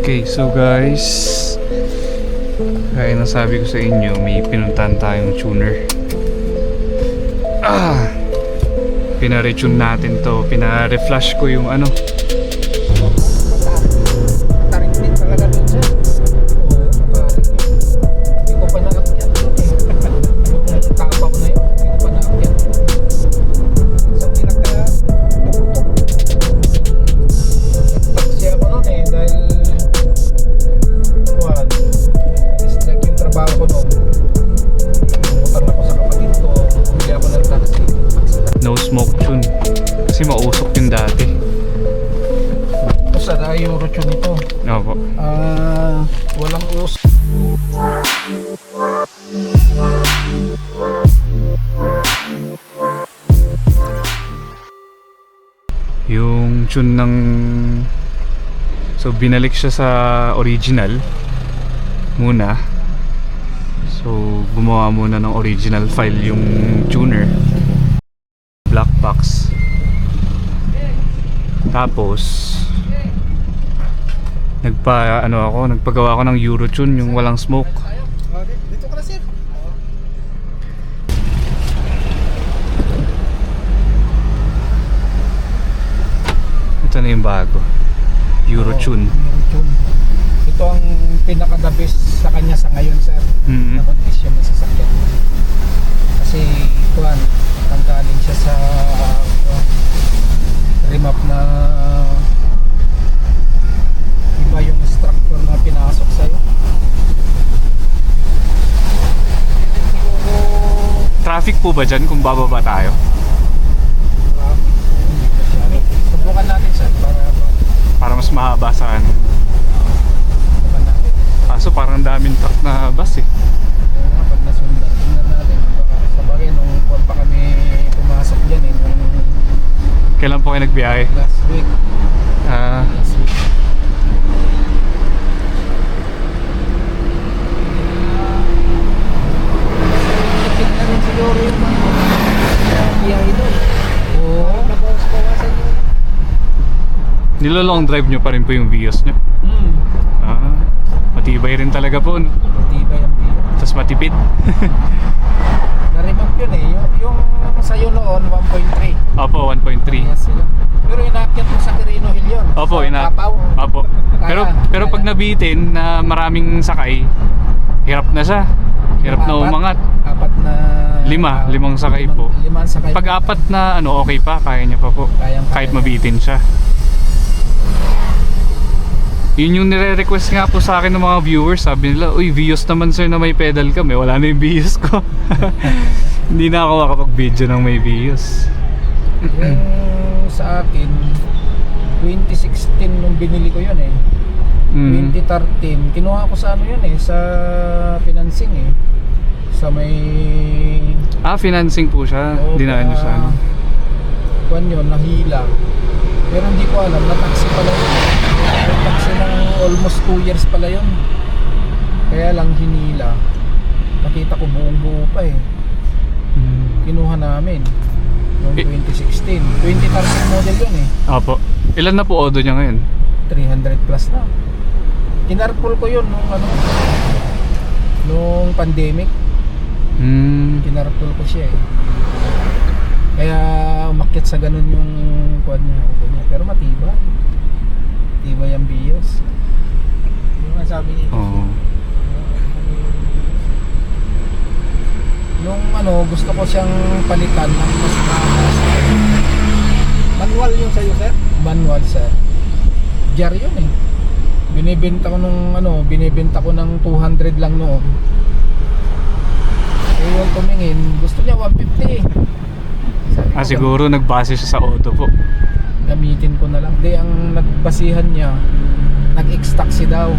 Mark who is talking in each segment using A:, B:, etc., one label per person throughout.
A: Okay, so guys, kaya nasabi ko sa inyo, may pinuntahan tayong tuner. Pina-retune natin to, pina-reflash ko yung ano.
B: Tarik din talaga dun sir. Hindi ko pa naakyat dun eh. Yung tapa ko na yun, hindi ko pa naakyat. Isang pinaka-tuktok. Taksi ako nun eh, dahil dislike yung trabaho ko nun. Umutang ako sa kapatid ko, bumili ako ng taxi.
A: No smoke tune. Kasi mausok yung dati.
B: Ito sa yung routine nito.
A: Opo.
B: Walang usok.
A: Yung tune ng... So binalik siya sa original muna. So gumawa muna ng original file yung tuner, black box. Tapos nagpagawa ako ng Eurotune, yung walang smoke.
B: Dito ka na sir.
A: Ito na yung bago, Eurotune.
B: Eurotune. Ito ang pinaka-the best sa kanya sa ngayon sir.
A: Mhm.
B: Na condition ng sasakyan. Kasi kuan, tanggalin siya sa remap na iba yung structure na pinasok sa'yo.
A: Traffic po ba dyan kung bababa tayo?
B: Subukan natin sir
A: Para mas mahaba sa ano.
B: subukan natin.
A: Kaso parang daming truck na bus eh.
B: Kaya nga pag nasundan, tingnan natin. Sa bagay nung kuwan pa kami pumasok dyan eh, nung
A: Kailan po kayo nagbiyahe?
B: last week. Last week. Tingnan rin siguro yung mga biyahe doon. Oo. Nabawas-bawasan yun.
A: Nilo-long drive nyo pa rin po yung Vios nyo? Matibay rin talaga po, no?
B: Matibay ang biyahe.
A: Tapos matipid.
B: Na-remap yun eh. Yung sa'yo noon, 1.3.
A: Opo, 1.3.
B: Yes, sila. Pero inaakyat mo sa Quirino Hill yun.
A: Opo,
B: sa Tapaw.
A: Opo. Pero pag nabitin na maraming sakay, hirap na siya. Hirap na umangat.
B: Apat na...
A: Limang sakay po.
B: Limang sakay.
A: Pag apat na ano, okay pa, kaya niya pa po. Kahit mabitin siya. Yun yung nire-request nga po sa akin ng mga viewers. Sabi nila, uy, Vios naman sir na may pedal ka. Wala na yung Vios ko. Hindi na ako makapag-video ng may Vios.
B: Yung sa akin, 2016 nung binili ko yun eh. 2013, kinuha ko sa ano yun eh, sa financing eh. Sa may...
A: Financing po siya. Dinaan nyo sa ano.
B: Kuwan yun, nahila. Pero hindi ko alam, na-taxi pala yun. Na-taxi ng almost 2 years pala yun. Kaya lang hinila. Nakita ko buong buo pa eh. Kinuha namin noong 2016. 2013 model yun eh.
A: Opo. Ilan na po odo niya ngayon?
B: 300 plus na. Kinarpool ko yun nung pandemic. Kinarpool ko siya eh. Kaya umakyat sa ganun yung quad niya. Pero matibay. Matibay ang Vios. Yung nga sabi niya. Nung gusto ko siyang palitan ng mas makas. Manual yung sa'yo sir? Manual sir. Jar yun eh. Binibenta ko ng 200 lang noon. Yung tumingin, gusto niya 150.
A: Siguro nagbase siya sa auto po.
B: Gamitin ko na lang. Di, ang nagbasihan niya, nag-ex-taxi daw.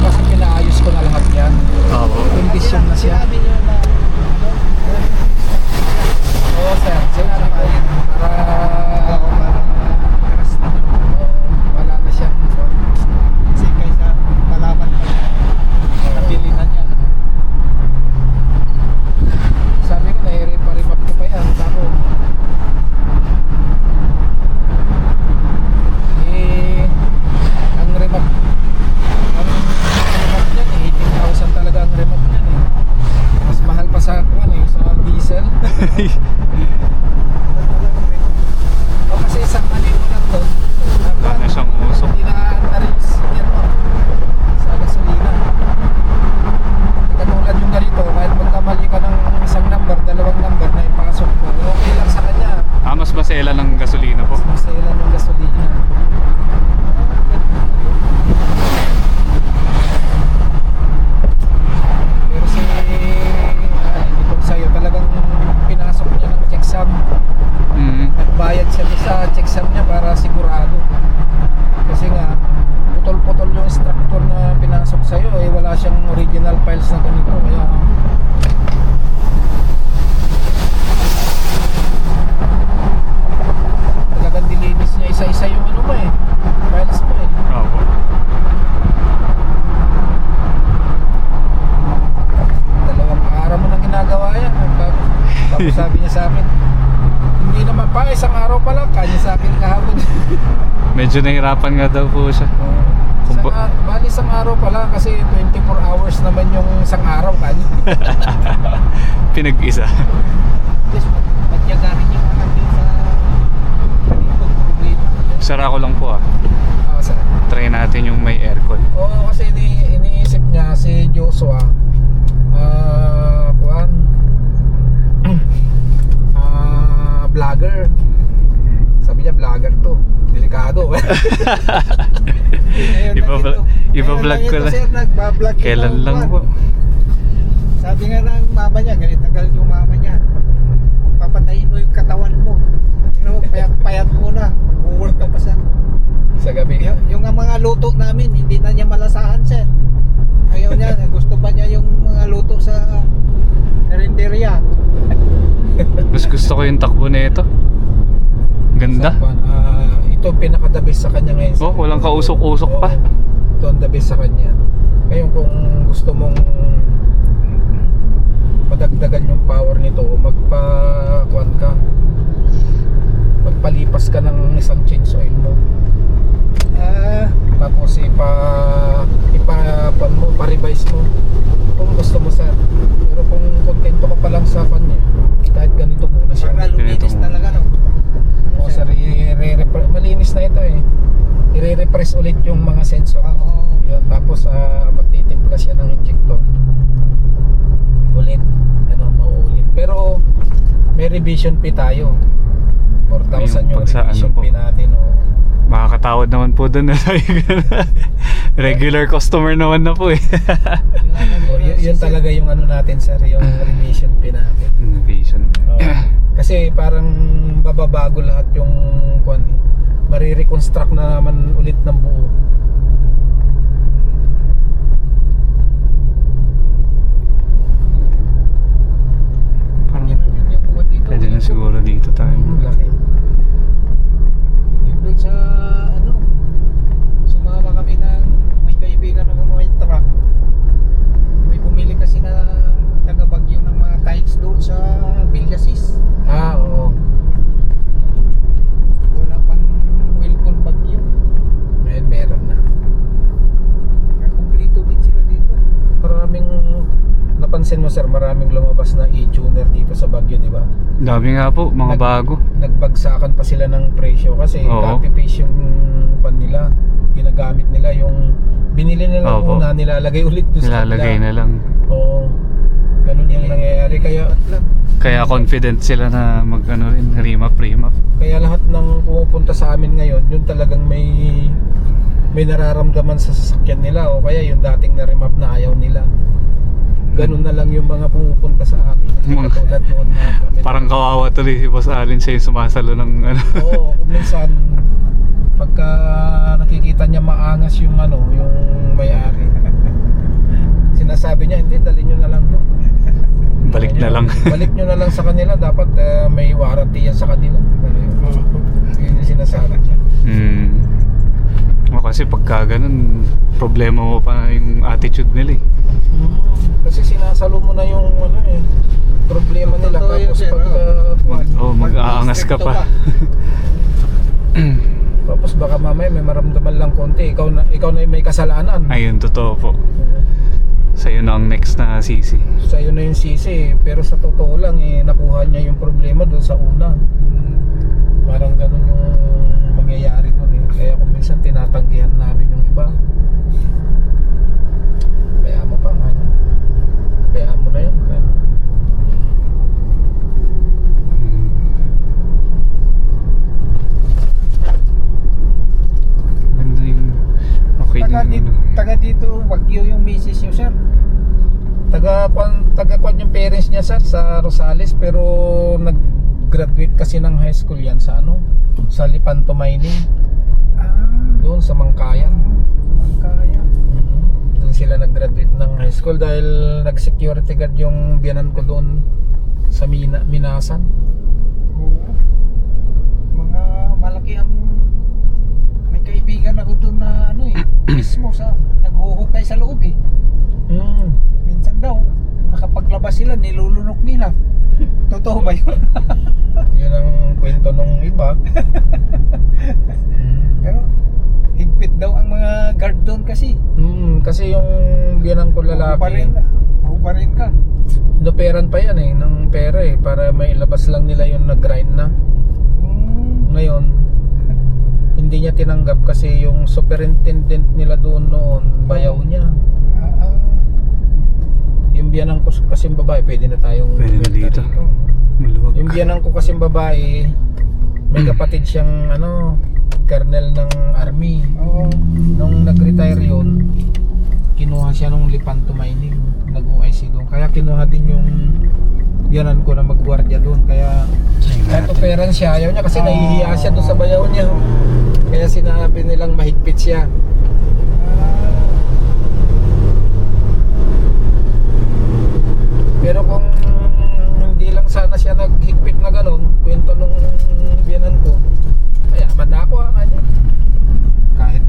B: Kasi pinaayos ko na lahat yan. Kondisyon na siya. Oo sir, sinabi ko yun. Para wala na siyang kasi kaysa malaman pa niya nabili na niya. Sabi ko na i-repack ko pa yan. Tapos sigurado. Kasi nga putol-putol yung structure na pinasok sa'yo eh, wala siyang original files na ganito, kaya talagang dilinis niya isa-isa yung ano mo eh, files mo eh.
A: Opo.
B: Dalawang araw mo nang ginagawa yan. Tapos sabi niya sa akin, hindi naman pa, isang araw pa lang, kanya sa akin kahapon.
A: Medyo nahirapan nga daw po siya.
B: Bali isang araw pa lang kasi 24 hours naman yung isang araw kanya.
A: Pinag-isa.
B: Yes, magyagarin yung anak yun sa ganitong problema.
A: Sara ko lang po ah.
B: Sir.
A: Try natin yung may aircon.
B: Oo, kasi iniisip niya si Joshua, kuwan, vlogger. Sabi niya vlogger to, delikado.
A: Iba-vlog ko lang.
C: Sir, nagbablog
A: Kailan lang po?
C: Sabi nga ng mama niya, ganit tagal yung mama niya, papatayin mo yung katawan mo. Payat mo na, mag-work ka pa sa
B: gabi.
C: yung mga luto namin, hindi na niya malasahan, sir. Ayaw niya, gusto pa niya yung mga luto sa karinderya.
A: Mas gusto ko yung takbo na ito. Ganda.
B: Ito ang pinaka-the best sa kanya ngayon.
A: Oh, walang kausok-usok pa.
B: Ito ang the best sa kanya. Ngayon kung gusto mong madagdagan yung power nito, magpa-kuan ka, magpalipas ka ng isang change oil mo. Tapos pa-revise mo kung gusto mo, sir. Pero kung kontento ka pa lang sa kanya, kahit ganito muna siya.
C: Para luminis talaga, no?
B: O sir, malinis na ito eh. I-repress ulit yung mga sensor. Yun, tapos magtitimpla siya ng injector ulit, mauulit. Pero may revision fee tayo, 4,000 yung revision fee natin.
A: Makakatawad naman po doon na regular customer naman na po eh.
B: Yun talaga yung ano natin, sir, yung revision fee natin.
A: Revision.
B: Kasi parang bababago lahat yung kuan eh. Marireconstruct na naman ulit ng buo.
A: Parang pwede na siguro dito tayo.
B: Laki.
C: Yung sa sumama kami ng may kaibigan ng mga truck. May bumili kasi na taga-Bagyo ng mga tiles doon sa Villasis.
B: Oo.
C: Wala pang Wilcon Bagyo.
B: Meron na.
C: Kompleto din sila dito.
B: Maraming napansin mo, sir, maraming lumabas na e-tuner dito sa Baguio, di ba?
A: Dami nga po, mga bago.
B: Nagbagsakan pa sila ng presyo kasi copy paste yung pan nila. Ginagamit nila yung binili nila muna, nilalagay ulit doon sa
A: Nilalagay na lang.
B: Oo. Ganun yung nangyayari,
A: Kaya confident sila na rin, remap.
B: Kaya lahat ng pumupunta sa amin ngayon, yun talagang may nararamdaman sa sasakyan nila, o kaya yung dating na-remap na ayaw nila. Ganun na lang yung mga pumupunta sa amin. Katulad noon na kami.
A: Parang kawawa tuloy si Boss Alin siya yung sumasalo ng
B: Oo, kung minsan pagka nakikita niya maangas yung yung may-ari, sinasabi niya, hindi, dalhin nyo na lang doon.
A: Balik na lang.
B: Balik nyo na lang sa kanila, dapat may warranty yan sa kanila. Yun yung sinasabi niya.
A: Kasi pagka ganun, problema mo pa yung attitude nila eh.
B: Kasi sinasalo mo na yung problema nila.
C: Totoo yun,
B: Tapos
C: sir.
A: Mag-aangas ka pa.
B: Tapos baka mamaya may maramdaman lang konti, ikaw na yung may kasalanan.
A: Ayun, totoo po. Sa'yo na ang next na sisi.
B: Sa'yo na yung sisi, pero sa totoo lang nakuha niya yung problema doon sa una. Parang ganun yung mangyayari doon eh. Kaya kung minsan tinatanggihan namin yung iba, kaya mo pa nga niya. Kaya mo na yan.
A: Ganda yung okay din.
C: Taga dito, Bagyo yung misis niyo, sir.
B: Taga-kwan yung parents niya, sir, sa Rosales, pero nag-graduate kasi ng high school yan sa Sa Lipanto Mining,
C: Ah,
B: doon sa Mangkayan.
C: Mangkaya.
B: Doon sila nag-graduate ng high school dahil nag-security guard yung biyanan ko doon sa Minasan.
C: Oo. Mga malaki ang may kaibigan ako doon na ano eh, mismo sa naghuhukay sa loob eh.
B: Mm.
C: Minsan daw nakapaglabas sila, nilulunok nila. Totoo ba yun?
B: Yun ang kwento nung iba.
C: Pero higpit daw ang mga guard doon kasi.
B: Kasi yung biyanan ko lalaki,
C: Mahubarin ka.
B: inoperan pa yan ng pera para may ilabas lang nila yung nag-grind na. Ngayon, hindi niya tinanggap kasi yung superintendent nila doon noon, bayaw niya. Yung biyanan ko kasing babae, pwede na tayong
A: Pwede na
B: bumenta
A: dito.
B: rito.
A: Maluwag.
B: Yung biyanan ko kasing babae, may kapatid siyang colonel ng army.
C: Oo.
B: Nung nag-retire yun, kinuha siya nung Lipanto Mining, nag-OIC doon. Kaya kinuha din yung biyanan ko na mag-guardia doon. Kaya kahit operan siya, ayaw niya kasi nahihiya siya doon sa bayaw niya. Kaya sinabi nilang mahigpit siya. Pero kung hindi lang sana siya naghigpit na gano'n, kwento nung biyanan ko, mayaman na ako kanya. Kahit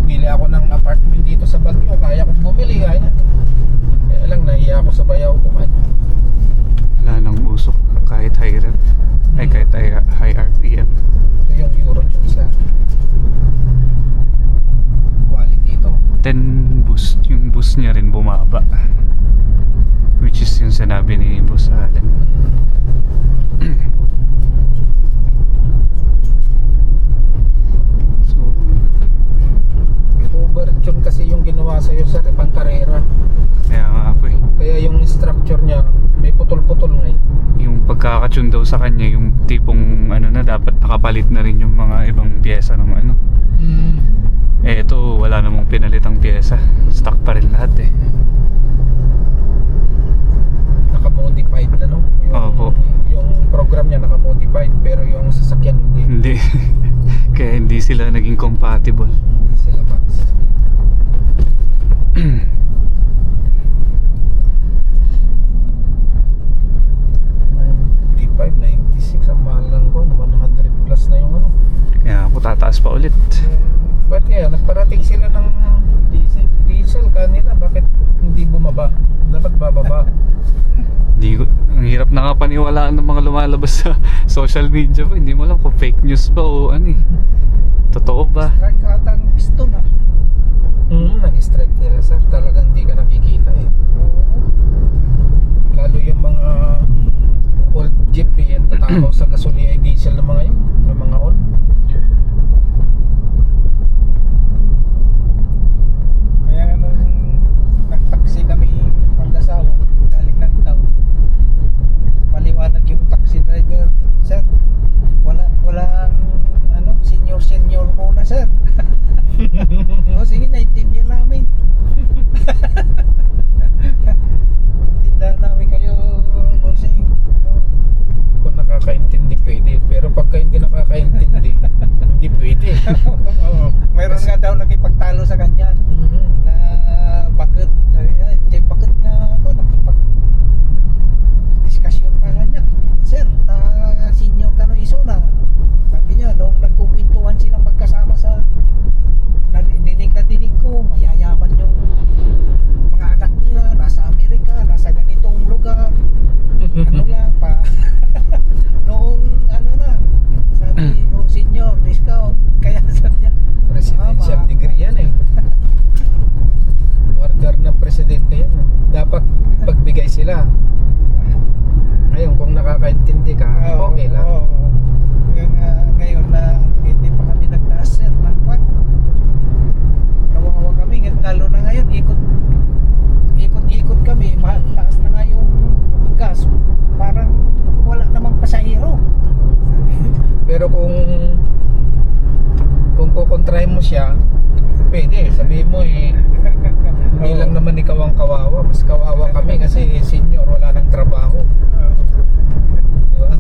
B: bili ako ng apartment dito sa Baguio, kaya ko bumili kanya. Kaya lang nahiya ako sa bayaw ko kanya.
A: Wala nang usok kahit high rev. Ay kahit high RPM.
B: Ito yung Euro sa quality ito.
A: 10 boost. Yung boost niya rin bumaba. Which is yung sinabi ni Boss Allen. So,
B: Overtune kasi yung ginawa sa'yo sa pang-karera.
A: kaya nga po eh.
B: Kaya yung structure niya may putol-putol nga
A: Yung pagkakatune daw sa kanya, yung tipong na dapat nakapalit na rin yung mga ibang pyesa ng ano. Eh ito, wala namang pinalitang pyesa. Stock pa rin lahat eh.
B: Naka-modified na yung,
A: Opo.
B: yung program niya naka-modified pero yung sasakyan hindi.
A: Hindi. Kaya hindi sila naging compatible.
B: Hindi sila box. D5, 96 ang mahal lang ko, 100 plus na yung
A: Kaya ako tataas pa ulit.
B: Ba't kaya nagparating sila ng diesel kanina, bakit hindi bumaba? Dapat bababa.
A: Ang hirap nakapaniwalaan ng mga lumalabas sa social media pa. Hindi mo alam kung fake news ba o ano eh. Totoo ba?
C: Strike ata ang piston ah.
B: Nag-strike nila sir, talagang hindi ka nakikita lalo yung mga old jeep yan tatakaw sa gasolina ay diesel ng mga yun, yung mga old.
C: Kaya nag-taxi kami mag-asawa galing ng town. Maliwanag yung taxi driver, sir. Walang senior muna sir. O sige, naintindihan namin. Tindahan namin kayo, bossing.
B: Kung nakakaintindi pwede, pero pagka hindi nakakaintindi hindi pwede.
C: Mayroon nga daw nakipagtalo sa kanya na bakit, sabi niya, bakit na ako nakipag-discussion pa kanya, sir, senior ka no iso na. Sabi niya, noong nagkukwentuhan silang magkasama sa dinig na dinig ko, mayayaman yung mga anak nila, nasa Amerika, nasa ganitong lugar, lang pa. Noong sabi yung senior, discount, kaya sabi niya,
B: Presidential degree yan order ng presidente yan, dapat pagbigay sila. Ngayon kung nakakaintindi ka, okay lang.
C: Ngayon na hindi pa kami nagtaas sir ng kwan. Kawawa kami, lalo na ngayon ikot kami, taas na nga yung gas, parang wala namang pasahero.
B: Pero kung kukontrahin mo siya, pwede, sabihin mo hindi lang naman ikaw ang kawawa, mas kawawa kami kasi senior wala nang trabaho. Diba?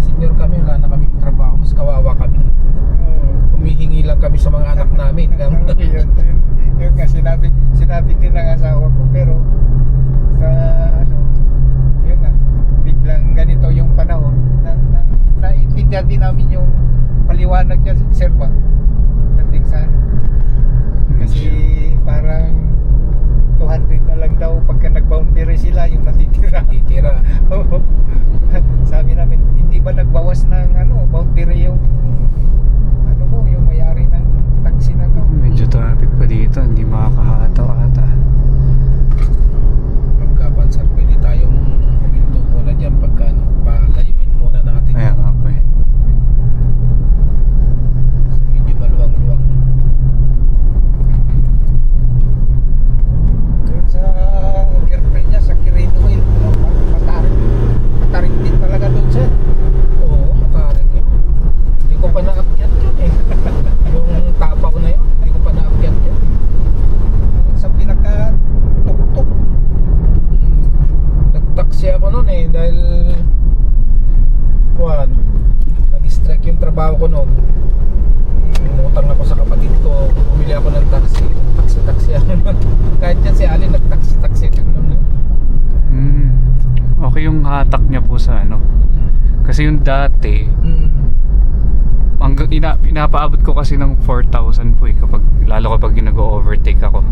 B: Senior kami, wala na kaming kawawa kami. Humihingi lang kami sa mga anak namin.
C: Yun nga sinabi din ng asawa ko, pero sa ano, yun nga, biglang ganito yung panahon naintindihan din namin yung paliwanag niya, sir ba? Dating sa ano. Kasi parang 200 na lang daw pagka nag-boundary sila yung natitira. Oo. Sabi namin, hindi ba nagbawas ng ano, boundary yung ano mo, yung may-ari ng taxi na to?
A: Medyo traffic pa dito, hindi makakahataw ata.
B: Pagkapansan, pwede tayong huminto muna dyan pagka ano, palayuin muna natin.
A: Kaya nga po eh.
B: Kasi medyo maluwang-luwang.
C: Doon sa girlfriend niya sa Quirino Hill, matarik din talaga doon, sir.
B: Oo, matarik yun. Hindi ko pa naakyat yun eh. Yung tapaw na yun, hindi ko pa naakyat yun.
C: Sa pinaka-tuk-tuk.
B: Nag-taxi ako noon eh dahil nag-strike yung trabaho ko noon. Umutang ako sa kapatid ko, bumili ako ng taxi ako noon. Kahit yan si Ali nag-taxi ako noon.
A: Okay yung hatak niya po sa ano. Kasi yung dati, hanggang pinapaabot ko kasi ng 4,000 po eh, lalo kapag nag-overtake ako.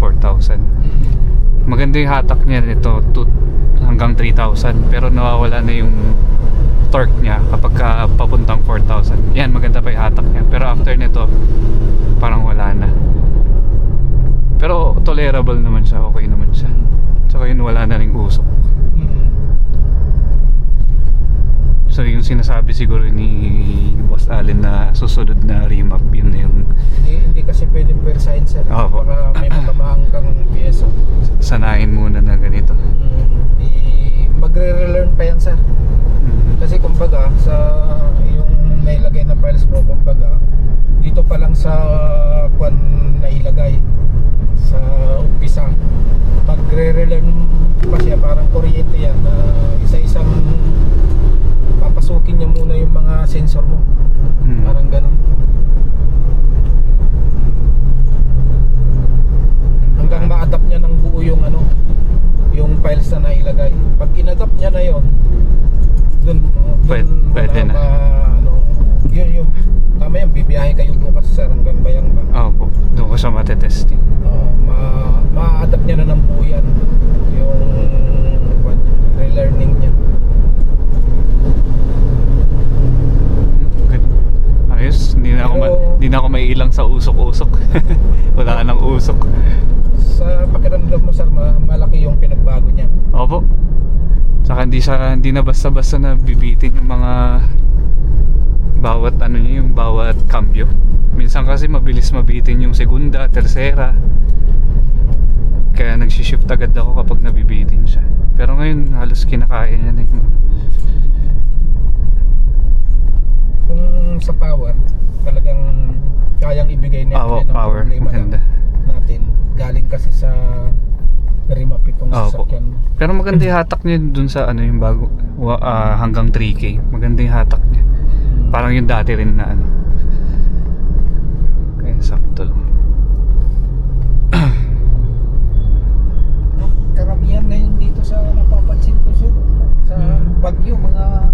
A: 4,000. Maganda yung hatak niya nito hanggang 3,000, pero nawawala na yung torque niya kapag papuntang 4,000. Yan, maganda pa yung hatak niya, pero after nito parang wala na. Pero tolerable naman siya, okay naman siya. Tsaka yun, wala na ring usok. So yung sinasabi siguro ni Boss Allen na susunod na remap, yun na yung
B: Hindi kasi pwedeng persahin sir.
A: Opo.
B: Baka may matamahang kang pyesa.
A: sanayin muna na ganito.
B: Magre-relearn pa yan sir. Kasi kumbaga sa yung nailagay na files mo, kumbaga dito pa lang sa kwan na ilagay sa umpisa, magre-relearn pa siya, parang kuryente yan na isa-isang papasukin niya muna yung mga sensor mo. Parang ganun. Hanggang ma-adapt niya ng buo yung ano, yung files na nailagay. Pag in-adapt niya na yon, dun
A: Pwede na.
B: Yun tama yan, bibiyahe kayo bukas sir hanggang Bayangba.
A: Opo, doon ko siya matetesting.
B: Ma-adapt niya na ng buo yan, yung relearning niya.
A: Good. Ayos, hindi na ako maiilang sa usok-usok. Wala nang usok.
B: Sa pakiramdam mo sir, malaki yung pinagbago niya.
A: Opo. Saka hindi na basta-basta na bibitin yung mga bawat ano niya, yung bawat cambio. Minsan kasi mabilis mabitin yung segunda, tersera. Kaya nagsishift agad ako kapag nabibitin siya. Pero ngayon halos kinakaya niya na yung
B: Kung sa power, talagang kayang ibigay niya ang
A: power,
B: problema
A: maganda.
B: natin. Galing kasi sa remap itong sasakyan.
A: Pero maganda yung hatak niya dun sa ano yung bago hanggang 3K. Maganda yung hatak niya. Parang yung dati rin na ano. Kaya sakto lang.
C: Karamihan ngayon dito sa napapansin ko sir, sa Baguio, mga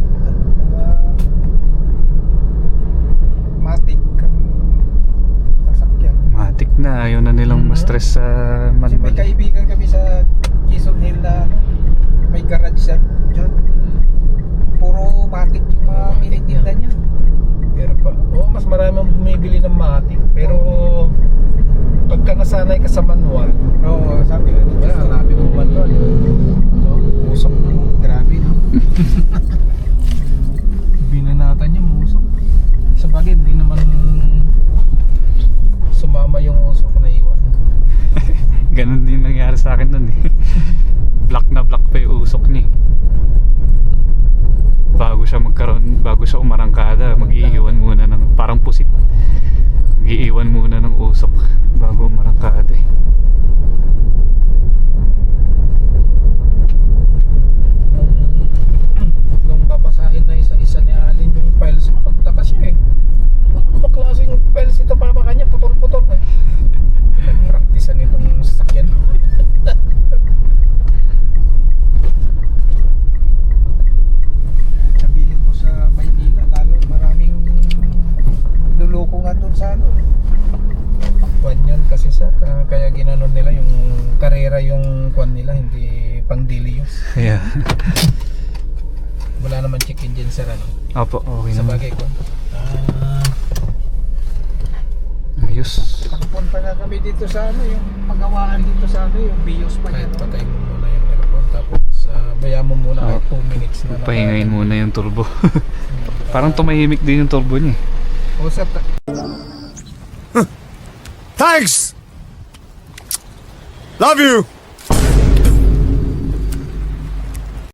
C: matik ang sasakyan.
A: Matik na, ayaw na nilang ma-stress sa
C: Kasi may
A: manual.
C: kaibigan kami sa Quezon Hill na may garage siya dyan. Puro matik yung mga tinitinda niya.
B: Pero mas marami ang bumibili ng matic. Pero pagka nasanay ka sa manual,
C: Sabi ko dito.
B: hanapin mo manual. Musok na.
C: Grabe no.
B: Binanatan niya, musok. Sa bagay, hindi naman sumama yung usok na iwan.
A: Ganun din nangyari sa akin nun eh. Black na black pa yung usok niya. Bago siya umarangkada, mag-iiwan muna ng parang pusit. Mag-iiwan muna ng usok bago umarangkada eh.
B: Nung babasahin na isa-isa ni Alin yung files mo, nagtaka siya eh.
C: sa ano.
B: Kwan yun kasi sir, kaya ginanon nila yung karera yung kwan nila, hindi pang daily use.
A: Yeah.
B: Wala naman check engine sir, ano?
A: Opo, okay
B: Sa
A: naman.
B: bagay kwan.
A: Ayos.
C: Pagpunta nga kami dito sa ano, yung pagawaan dito sa ano, yung BIOS pa
B: Kahit
C: niya.
B: patay mo muna yung aircon, tapos baya mo muna kahit 2 minutes na.
A: Pahingayin muna yung turbo. Parang tumahimik din yung turbo niya.
B: O sir,
D: Thanks! Love you!